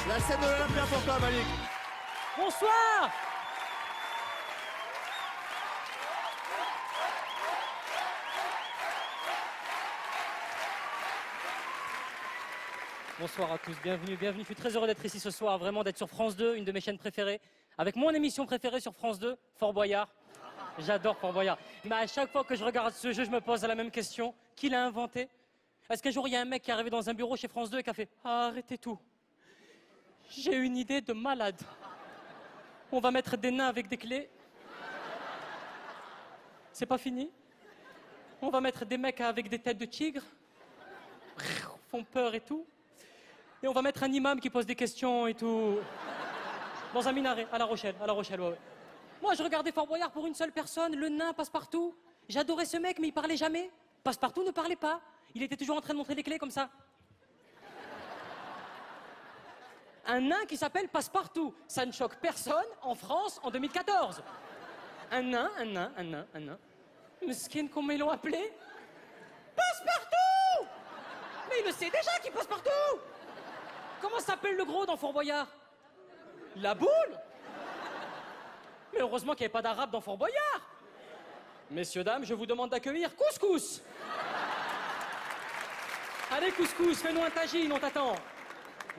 La scène de l'Olympia pour toi, Malik. Bonsoir. Bonsoir à tous, bienvenue. Je suis très heureux d'être ici ce soir, vraiment d'être sur France 2, une de mes chaînes préférées, avec mon émission préférée sur France 2, Fort Boyard. J'adore Fort Boyard. Mais à chaque fois que je regarde ce jeu, je me pose la même question. Qui l'a inventé? Est-ce qu'un jour, il y a un mec qui est arrivé dans un bureau chez France 2 et qui a fait « Arrêtez tout. J'ai une idée de malade. On va mettre des nains avec des clés. C'est pas fini. On va mettre des mecs avec des têtes de tigre. Font peur et tout. Et on va mettre un imam qui pose des questions et tout. Dans un minaret, à La Rochelle, ouais. Moi, je regardais Fort Boyard pour une seule personne, le nain Passepartout. J'adorais ce mec, mais il parlait jamais. Passepartout ne parlait pas. Il était toujours en train de montrer les clés comme ça. Un nain qui s'appelle Passepartout. Ça ne choque personne en France en 2014. Un nain. Mesquine, comment ils l'ont appelé? Passepartout! Mais il le sait déjà qu'il passe partout! Comment s'appelle le gros dans Fort Boyard? La boule? Mais heureusement qu'il n'y avait pas d'arabe dans Fort Boyard. Messieurs, dames, je vous demande d'accueillir Couscous. Allez, Couscous, fais-nous un tagine, on t'attend.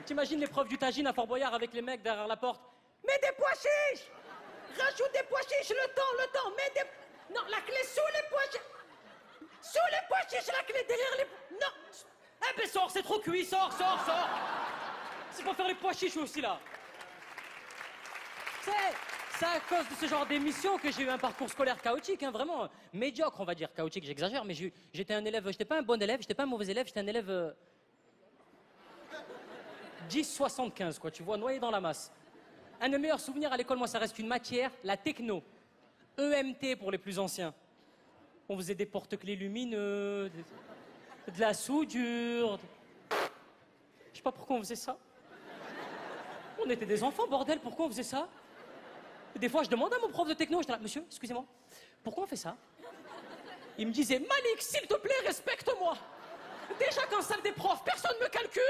T'imagines l'épreuve du tagine à Fort Boyard avec les mecs derrière la porte? Mets des pois chiches! Rajoute des pois chiches, le temps, mets des... Non, la clé sous les pois chiches! Sous les pois chiches, la clé derrière les... Non! Eh ben sors, c'est trop cuit, sors! C'est pour faire les pois chiches aussi, là. C'est à cause de ce genre d'émission que j'ai eu un parcours scolaire chaotique, hein, vraiment médiocre, on va dire. Chaotique, j'exagère, mais j'étais un élève, j'étais pas un bon élève, j'étais pas un mauvais élève, j'étais un élève... 10,75, quoi, tu vois, noyé dans la masse. Un de mes meilleurs souvenirs à l'école, moi, ça reste une matière, la techno. EMT pour les plus anciens. On faisait des porte-clés lumineux, de la soudure. Je sais pas pourquoi on faisait ça. On était des enfants, bordel, pourquoi on faisait ça? Des fois, je demandais à mon prof de techno, j'étais là, monsieur, excusez-moi, pourquoi on fait ça? Il me disait, Malik, s'il te plaît, respecte-moi. Déjà qu'en salle des profs, personne me calcule.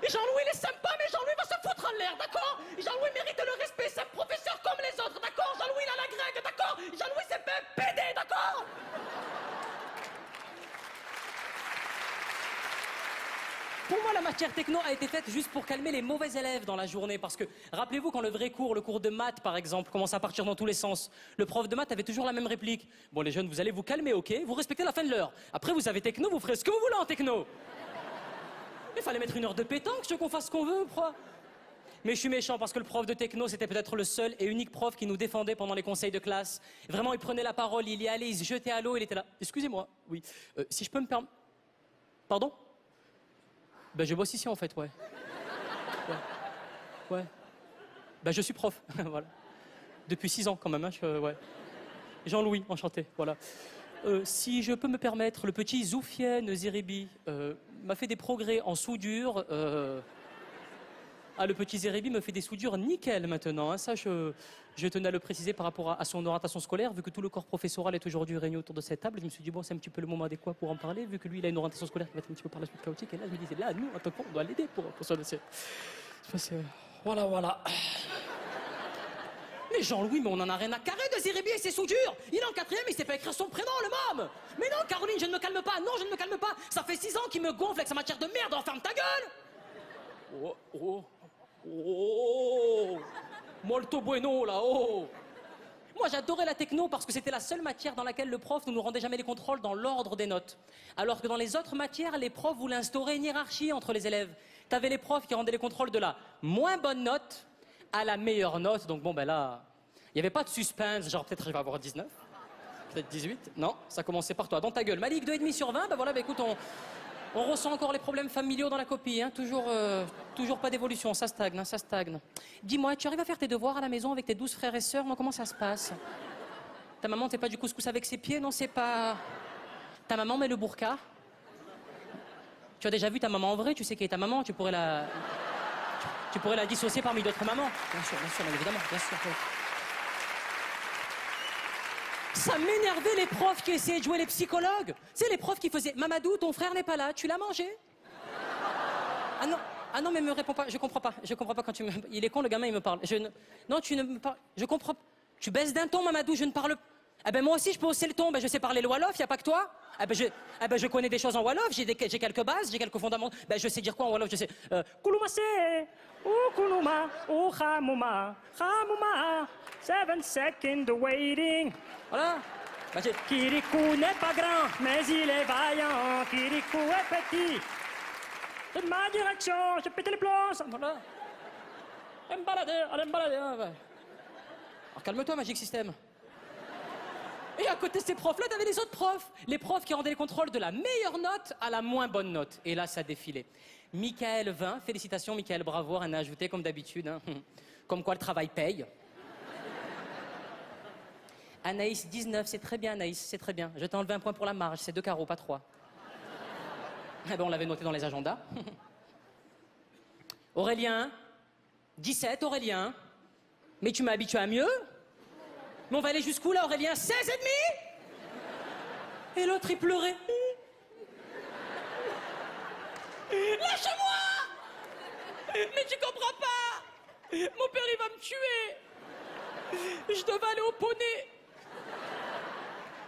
Et Jean-Louis, il est sympa, mais Jean-Louis va se foutre en l'air, d'accord? Jean-Louis mérite le respect, c'est un professeur comme les autres, d'accord? Jean-Louis, il a la grecque, d'accord? Jean-Louis, c'est pas un PD, d'accord? Pour moi, la matière techno a été faite juste pour calmer les mauvais élèves dans la journée. Parce que, rappelez-vous, quand le vrai cours, le cours de maths, par exemple, commence à partir dans tous les sens, le prof de maths avait toujours la même réplique. Bon, les jeunes, vous allez vous calmer, ok? Vous respectez la fin de l'heure. Après, vous avez techno, vous ferez ce que vous voulez en techno. Il fallait mettre une heure de pétanque, je veux qu'on fasse ce qu'on veut, quoi. Mais je suis méchant parce que le prof de techno, c'était peut-être le seul et unique prof qui nous défendait pendant les conseils de classe. Vraiment, il prenait la parole, il y allait, il se jetait à l'eau, il était là. Excusez-moi, oui. Si je peux me permettre... Pardon? Ben, je bosse ici, en fait, ouais. Ouais. Ben, je suis prof, voilà. Depuis 6 ans, quand même, hein, ouais. Jean-Louis, enchanté, voilà. Si je peux me permettre, le petit Zoufiane Zeribi m'a fait des progrès en soudure. Ah, le petit Zeribi me fait des soudures nickel maintenant. Hein. Ça, je tenais à le préciser par rapport à son orientation scolaire. Vu que tout le corps professoral est aujourd'hui réuni autour de cette table, je me suis dit, bon, c'est un petit peu le moment adéquat pour en parler, vu que lui, il a une orientation scolaire qui va être un petit peu par la suite chaotique. Et là, je me disais, là, nous, en tant que on doit l'aider pour ça. Voilà. Mais Jean-Louis, mais on en a rien à carrer de Zeribi et ses soudures. Il est en 4e, il s'est fait écrire son prénom, le môme. Mais non, Caroline, je ne me calme pas. Non, je ne me calme pas. Ça fait 6 ans qu'il me gonfle avec sa matière de merde. Enferme ta gueule. Oh. Molto bueno, là, oh. Moi, j'adorais la techno parce que c'était la seule matière dans laquelle le prof ne nous rendait jamais les contrôles dans l'ordre des notes. Alors que dans les autres matières, les profs voulaient instaurer une hiérarchie entre les élèves. T'avais les profs qui rendaient les contrôles de la moins bonne note à la meilleure note. Donc bon, ben là, il n'y avait pas de suspense, genre peut-être je vais avoir 19, peut-être 18. Non, ça commençait par toi, dans ta gueule. Malik, 2,5 sur 20, ben voilà, ben écoute, on ressent encore les problèmes familiaux dans la copie, hein. Toujours pas d'évolution, ça stagne, hein, ça stagne. Dis-moi, tu arrives à faire tes devoirs à la maison avec tes 12 frères et sœurs? Non, comment ça se passe? Ta maman fait pas du couscous avec ses pieds? Non, c'est pas... Ta maman met le burqa? Tu as déjà vu ta maman en vrai? Tu sais qui est ta maman? Tu pourrais la dissocier parmi d'autres mamans. Bien sûr, bien évidemment, bien sûr. Ça m'énervait les profs qui essayaient de jouer les psychologues. Tu sais, les profs qui faisaient « Mamadou, ton frère n'est pas là, tu l'as mangé ?» Ah non, Ah non, mais me réponds pas, je comprends pas. Je comprends pas quand tu me... Il est con, le gamin, il me parle. Non, tu ne me parles... Je comprends... Tu baisses d'un ton, Mamadou, je ne parle... Ah ben moi aussi, je peux hausser le ton. Ben je sais parler le Wolof, y a pas que toi. Ah ben je connais des choses en Wolof, j'ai quelques bases, j'ai quelques fondamentaux. Ben je sais dire quoi en Wolof, je sais... Kulumase, Kuluma, Khamuma, Khamuma, 7 seconds waiting. Voilà. Ben, Kirikou n'est pas grand, mais il est vaillant. Kirikou est petit. C'est ma direction, je pète les plombs. Voilà. Allez me balader. Alors calme-toi, Magic System. Et à côté de ces profs-là, t'avais les autres profs. Les profs qui rendaient les contrôles de la meilleure note à la moins bonne note. Et là, ça défilait. Michael 20, félicitations Michael, bravo, rien à ajouter comme d'habitude. Hein. Comme quoi le travail paye. Anaïs 19, c'est très bien Anaïs, c'est très bien. Je t'ai enlevé un point pour la marge, c'est 2 carreaux, pas 3. Eh ben, on l'avait noté dans les agendas. Aurélien, 17 Aurélien. Mais tu m'as habitué à mieux. Mais on va aller jusqu'où là Aurélien? 16 et demi. Et l'autre il pleurait. Lâche-moi. Mais tu comprends pas. Mon père il va me tuer. Je devais aller au poney.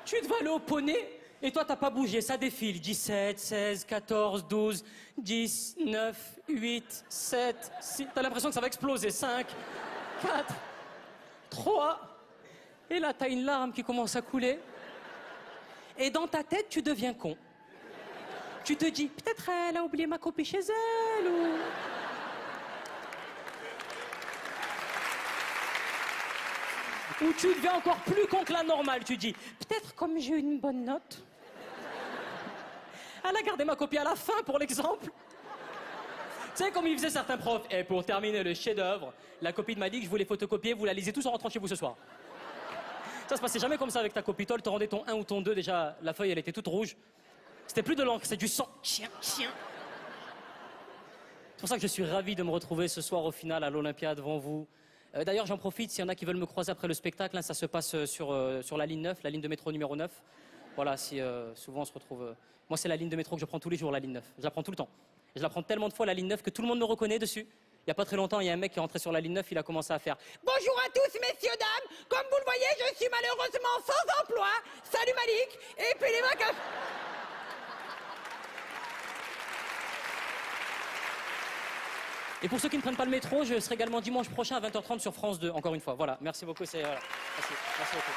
Tu devais aller au poney. Et toi, t'as pas bougé, ça défile. 17, 16, 14, 12, 10, 9, 8, 7, 6... T'as l'impression que ça va exploser. 5, 4, 3... Et là, t'as une larme qui commence à couler. Et dans ta tête, tu deviens con. Tu te dis, peut-être elle a oublié ma copie chez elle, ou... Ou tu deviens encore plus con que la normale. Tu dis, peut-être comme j'ai eu une bonne note... Elle a gardé ma copie à la fin, pour l'exemple. Tu sais, comme ils faisaient certains profs. Et pour terminer le chef-d'œuvre, la copie m'a dit que je voulais photocopier, vous la lisez tous en rentrant chez vous ce soir. Ça se passait jamais comme ça avec ta copie. Toi, elle te rendait ton 1 ou ton 2, déjà, la feuille, elle était toute rouge. C'était plus de l'encre, c'est du sang. Chien. C'est pour ça que je suis ravi de me retrouver ce soir au final à l'Olympia devant vous. D'ailleurs, j'en profite, s'il y en a qui veulent me croiser après le spectacle, hein, ça se passe sur la ligne 9, la ligne de métro numéro 9. Voilà, si souvent on se retrouve... Moi, c'est la ligne de métro que je prends tous les jours, la ligne 9. Je la prends tout le temps. Et je la prends tellement de fois, la ligne 9, que tout le monde me reconnaît dessus. Il n'y a pas très longtemps, il y a un mec qui est entré sur la ligne 9, il a commencé à faire « Bonjour à tous, messieurs, dames. Comme vous le voyez, je suis malheureusement sans emploi. Salut Malik. Et puis les vacances. » Et pour ceux qui ne prennent pas le métro, je serai également dimanche prochain à 20h30 sur France 2, encore une fois. Voilà, merci beaucoup. Voilà. Merci beaucoup.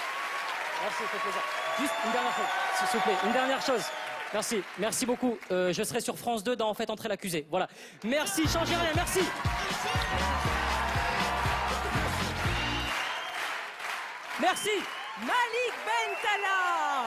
Merci, ça fait plaisir. Juste une dernière chose, s'il vous plaît, une dernière chose. Merci beaucoup. Je serai sur France 2 dans En fait entrer l'accusé. Voilà. Merci, changez rien, merci. Merci. Malik Bentala.